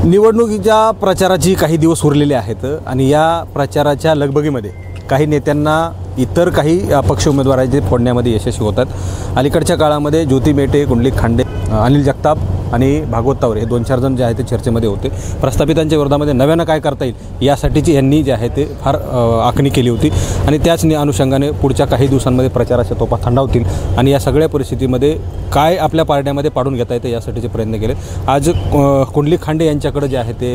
निवडणुकीच्या प्रचाराची काही दिवस उरलेले आहेत आणि या प्रचाराच्या लगबगीमध्ये काही नेत्यांना इतर काही अपक्ष उमेदवारांचे फोडण्यामध्ये यशस्वी होतात। अलीकडच्या काळामध्ये ज्योती मेटे, कुंडलिक खांडे, अनिल जगताप आणि भागवत तावरे हे 2-4 जण जे आहेत ते चर्चेमध्ये होते। प्रस्थापितांच्या विरोधामध्ये नव्यानं काय करता येईल यासाठीची यांनी जे आहे ते फार आखणी केली होती आणि त्याच अनुषंगाने पुढच्या काही दिवसांमध्ये प्रचाराच्या तोफा थंडावतील आणि या सगळ्या परिस्थितीमध्ये काय आपल्या पारड्यामध्ये पाडून घेता येते यासाठीचे प्रयत्न केले। आज कुंडलिक खांडे यांच्याकडे जे आहे ते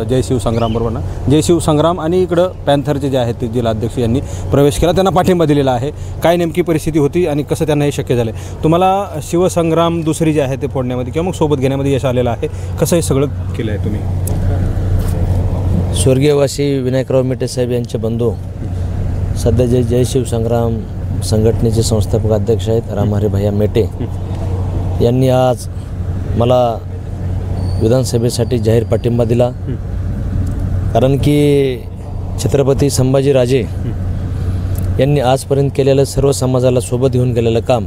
जय शिवसंग्राम बरोबर ना जय शिवसंग्राम आणि इकडं पॅन्थरचे जे आहेत ते जिल्हाध्यक्ष यांनी प्रवेश केला, त्यांना पाठिंबा दिलेला आहे। काय नेमकी परिस्थिती होती आणि कसं त्यांना हे शक्य झालं, तुम्हाला शिवसंग्राम दुसरी जे आहे ते फोडण्यामध्ये किंवा मग सोबत घेण्यामध्ये यश आलेलं आहे, कसं हे सगळं केलं आहे तुम्ही? स्वर्गीयवासी विनायकराव मेटे साहेब यांचे बंधू सध्या जय शिवसंग्राम संघटनेचे संस्थापक अध्यक्ष आहेत रामहरी भैया मेटे यांनी आज मला विधानसभेसाठी जाहीर पाठिंबा दिला। कारण की छत्रपती संभाजीराजे यांनी आजपर्यंत केलेलं सर्व समाजाला सोबत घेऊन केलेलं काम,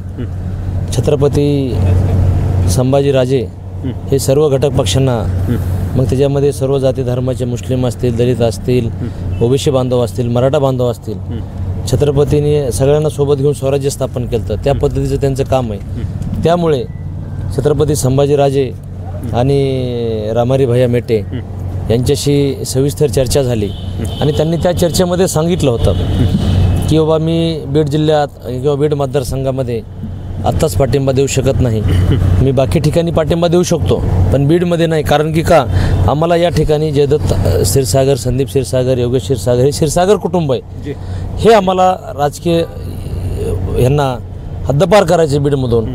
छत्रपती संभाजीराजे हे सर्व घटक पक्षांना, मग त्याच्यामध्ये सर्व जाती धर्माचे मुस्लिम असतील, दलित असतील, ओबीसी बांधव असतील, मराठा बांधव असतील, छत्रपतींनी सगळ्यांना सोबत घेऊन स्वराज्य स्थापन केलं, त्या पद्धतीचं त्यांचं काम आहे। त्यामुळे छत्रपती संभाजीराजे आणि रामहरी भैया मेटे यांच्याशी सविस्तर चर्चा झाली आणि त्यांनी त्या चर्चेमध्ये सांगितलं होतं की बाबा मी बीड जिल्ह्यात किंवा बीड मतदारसंघामध्ये आत्ताच पाठिंबा देऊ शकत नाही, मी बाकी ठिकाणी पाठिंबा देऊ शकतो पण बीडमध्ये नाही। कारण की का आम्हाला या ठिकाणी जयदत्त क्षीरसागर, संदीप क्षीरसागर, योगेश क्षीरसागर हे क्षीरसागर कुटुंब आहे, हे आम्हाला राजकीय ह्यांना हद्दपार करायचे बीडमधून।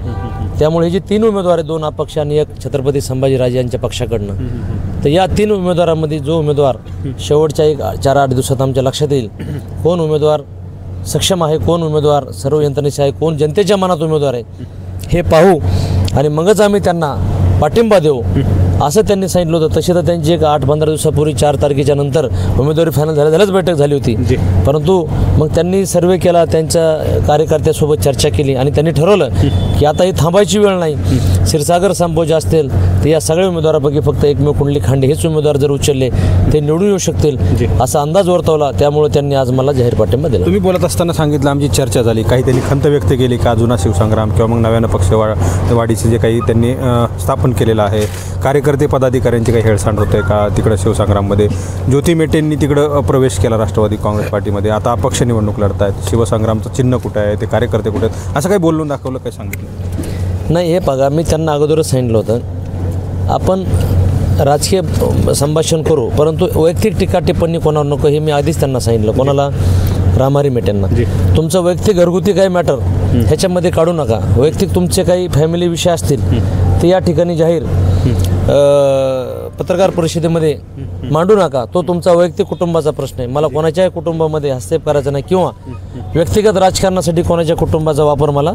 त्यामुळे हे जे 3 उमेदवार आहेत, 2 अपक्ष आणि 1 छत्रपती संभाजीराजे यांच्या पक्षाकडनं, तर या 3 उमेदवारांमध्ये जो उमेदवार शेवटच्या 4-8 दिवसात आमच्या लक्षात येईल, कोण उमेदवार सक्षम आहे, कोण उमेदवार सर्व यंत्रणेचे आहे, कोण जनतेच्या मनात उमेदवार आहे हे पाहू आणि मगच आम्ही त्यांना पाठिंबा देऊ असं त्यांनी सांगितलं होतं। तशी तर त्यांची एक 8-15 दिवसापूर्वी 4 तारखेच्या नंतर उमेदवारी फायनल झाल्याच बैठक झाली होती, परंतु मग त्यांनी सर्वे केला, त्यांच्या कार्यकर्त्यासोबत चर्चा केली आणि त्यांनी ठरवलं की आता ही थांबायची वेळ नाही। क्षीरसागर संभोज असतील तर या सगळ्या उमेदवारापैकी फक्त एकमेव कुंडलिक खांडे हेच उमेदवार जर उचलले ते निवडून येऊ शकतील असा अंदाज वर्तवला। त्यामुळे त्यांनी आज मला जाहीर पाठिंबा दिला। तुम्ही बोलत असताना सांगितलं आमची चर्चा झाली, काही त्यांनी खंत व्यक्त केली का जुना शिवसंग्राम किंवा मग नव्यानं पक्षवाढीचे जे काही त्यांनी स्थापन केलेलं आहे, कार्यकर्ते पदाधिकाऱ्यांची काही हेळसांड होते का तिकडं शिवसंग्राममध्ये? ज्योती मेटेंनी तिकडं प्रवेश केला राष्ट्रवादी काँग्रेस पार्टीमध्ये, आता अपक्ष निवडणूक लढत आहेत, शिवसंग्रामचं चिन्ह कुठं आहे, ते कार्यकर्ते कुठे आहेत, असं काही बोलून दाखवलं, काय सांगितलं? नाही, हे बघा मी त्यांना अगोदरच सांगितलं होतं आपण राजकीय संभाषण करू परंतु वैयक्तिक टीका टिप्पणी कोणावर नको, हे मी आधीच त्यांना सांगितलं। कोणाला? रामहरी मेटेंना। तुमचं वैयक्तिक घरगुती काही मॅटर ह्याच्यामध्ये काढू नका, वैयक्तिक तुमचे काही फॅमिली विषय असतील ते या ठिकाणी जाहीर पत्रकार परिषदेमध्ये मांडू नका, तो तुमचा वैयक्तिक कुटुंबाचा प्रश्न आहे। मला कोणाच्याही कुटुंबामध्ये हस्तक्षेप करायचा नाही किंवा व्यक्तिगत राजकारणासाठी कोणाच्या कुटुंबाचा वापर मला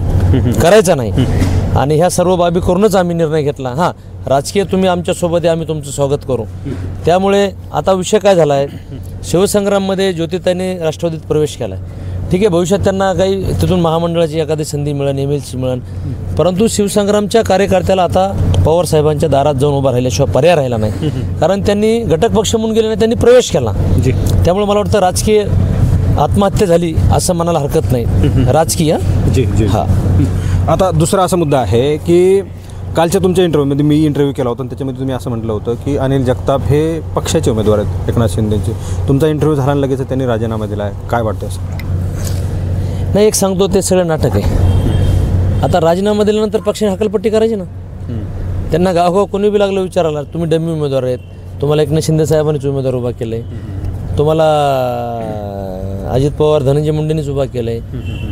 करायचा नाही आणि ह्या सर्व बाबी करूनच आम्ही निर्णय घेतला। हां, राजकीय तुम्ही आमच्यासोबत आहे, आम्ही तुमचं स्वागत करू। त्यामुळे आता विषय काय झाला आहे, शिवसंग्राममध्ये ज्योतिताईंनी राष्ट्रवादीत प्रवेश केला आहे, ठीक आहे, भविष्यात त्यांना काही तिथून महामंडळाची एखादी संधी मिळेल, एमएलसी मिळेल, परंतु शिवसंग्रामच्या कार्यकर्त्याला आता पवारसाहेबांच्या दारात जाऊन उभा राहिल्याशिवाय पर्याय राहिला नाही, कारण त्यांनी घटक पक्ष म्हणून गेले नाही, त्यांनी प्रवेश केला। त्यामुळे मला वाटतं राजकीय आत्महत्या झाली असं म्हणायला हरकत नाही, राजकीय। हां, आता दुसरा असा मुद्दा आहे की कालच्या तुमच्या इंटरव्ह्यूमध्ये मी इंटरव्ह्यू केला होता आणि त्याच्यामध्ये तुम्ही असं म्हटलं होतं की अनिल जगताप हे पक्षाचे उमेदवार आहेत एकनाथ शिंदेचे, तुमचा इंटरव्ह्यू झाला लगेच त्यांनी राजीनामा दिला आहे, काय वाटतं असं? नाही, एक सांगतो ते सगळं नाटक आहे। आता राजीनामा दिल्यानंतर पक्षाने हकलपट्टी करायची ना, त्यांना गावगाव कोणी बी लागलं विचारायला, तुम्ही डमी उमेदवार आहेत, तुम्हाला एकनाथ शिंदे साहेबांनीच उमेदवार उभा केलं आहे, तुम्हाला अजित पवार धनंजय मुंडेंनीच उभा केलं आहे,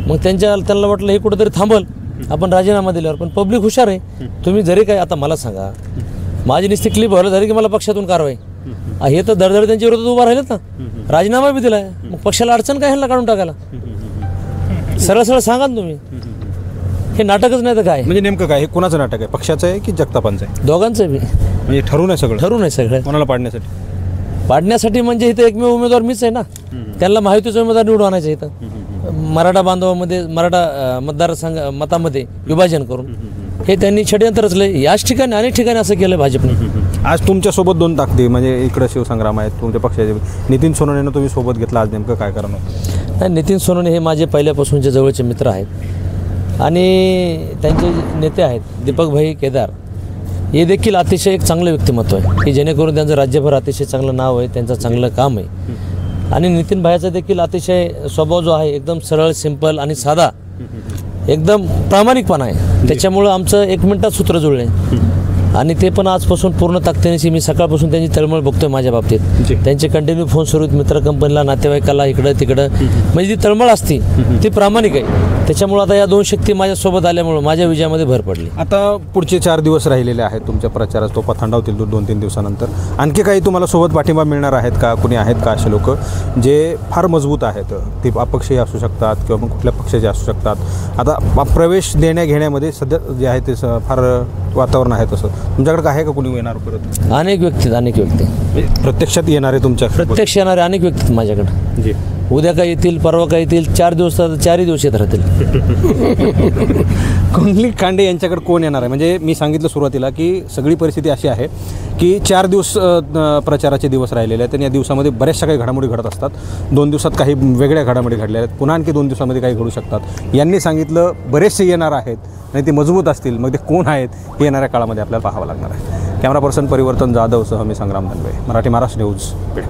मग त्यांना वाटलं हे कुठंतरी थांबल आपण राजीनामा दिल्यावर, पण पब्लिक हुशार आहे। तुम्ही जरी काय, आता मला सांगा, माझी नुसती क्लिप व्हायला झाली की मला पक्षातून कारवाई, हे तर धडधड त्यांच्या विरोधात उभा राहिलेत ना, राजीनामा बी दिलाय, मग पक्षाला अडचण काय ह्यांना काढून टाकायला? सरळ सरळ सांगा ना तुम्ही, हे नाटकच नाही तर काय? म्हणजे नेमकं काय, हे कोणाचं नाटक आहे, पक्षाचं आहे की जगतापांचं आहे? दोघांचं बी म्हणजे ठरवून आहे सगळं, ठरवून आहे सगळं। कोणाला पाडण्यासाठी म्हणजे इथं एकमेव उमेदवार मीच आहे ना, त्यांना माहितीचा उमेदवार निवडून आणायचं इथं मराठा बांधवामध्ये, मराठा मतदारसंघ मतामध्ये विभाजन करून हे त्यांनी षडयंत्र रचले. याच ठिकाणी अनेक ठिकाणी असं केलं भाजपने. आज तुमच्यासोबत 2 ताकदी म्हणजे इकडं शिवसंग्राम आहेत तुमच्या पक्षाचे, नितीन सोनवणेनं तुम्ही सोबत घेतला, आज नेमकं काय कारण होतं? नाही, नितीन सोनवणे हे माझे पहिल्यापासूनचे जवळचे मित्र आहेत आणि त्यांचे नेते आहेत दीपकभाई केदार. हे देखील अतिशय एक चांगलं व्यक्तिमत्व आहे की जेणेकरून त्यांचं राज्यभर अतिशय चांगलं नाव आहे, त्यांचं चांगलं काम आहे. आणि नितीन भाईचा देखील अतिशय स्वभाव जो आहे एकदम सरळ, सिंपल आणि साधा, एकदम प्रामाणिकपणा आहे. त्याच्यामुळं आमचं 1 मिनिटात सूत्र जुळले आणि ते पण आजपासून पूर्ण ताकदीने. मी सकाळपासून त्यांची तळमळ बघतोय माझ्या बाबतीत. त्यांचे कंटिन्यू फोन सुरू आहेत मित्र कंपनीला, नातेवाईकाला, इकडं तिकडं. म्हणजे ती तळमळ असती ती प्रामाणिक आहे. त्याच्यामुळं आता या 2 शक्ती माझ्यासोबत आल्यामुळं माझ्या विजयामध्ये भर पडली. आता पुढचे 4 दिवस राहिलेले आहेत तुमच्या प्रचारात, तोफा थंडावतील 2-3 दिवसानंतर. आणखी काही तुम्हाला सोबत पाठिंबा मिळणार आहेत का? कुणी आहेत का असे लोक जे फार मजबूत आहेत? ते अपक्षही असू शकतात किंवा मग कुठल्या पक्षाचे असू शकतात. आता प्रवेश देण्या घेण्यामध्ये सध्या जे आहे ते फार वातावरण आहे. तसं तुमच्याकडे आहे का कुणी येणार परत? अनेक व्यक्ती प्रत्यक्षात येणारे तुमच्या प्रत्यक्ष येणारे अनेक व्यक्ती आहेत माझ्याकडे. जी, उद्या काय येतील, परवा काय येतील, 4 दिवस तर 4ही दिवस येत राहतील. कुंडलिक कांडे यांच्याकडे कोण येणार आहे? म्हणजे मी सांगितलं सुरुवातीला की सगळी परिस्थिती अशी आहे की 4 दिवस प्रचाराचे दिवस राहिलेले आहेत आणि या दिवसामध्ये बऱ्याचशा काही घडामोडी घडत असतात. 2 दिवसात काही वेगळ्या घडामोडी घडल्या आहेत, पुन्हा आणखी 2 दिवसामध्ये काही घडू शकतात. यांनी सांगितलं बरेचसे येणार आहेत आणि ते मजबूत असतील. मग ते कोण आहेत हे येणाऱ्या काळामध्ये आपल्याला पाहावं लागणार आहे. कॅमेरा पर्सन परिवर्तन जाधवसह मी संग्राम धनवे, मराठी महाराष्ट्र न्यूज, बीड.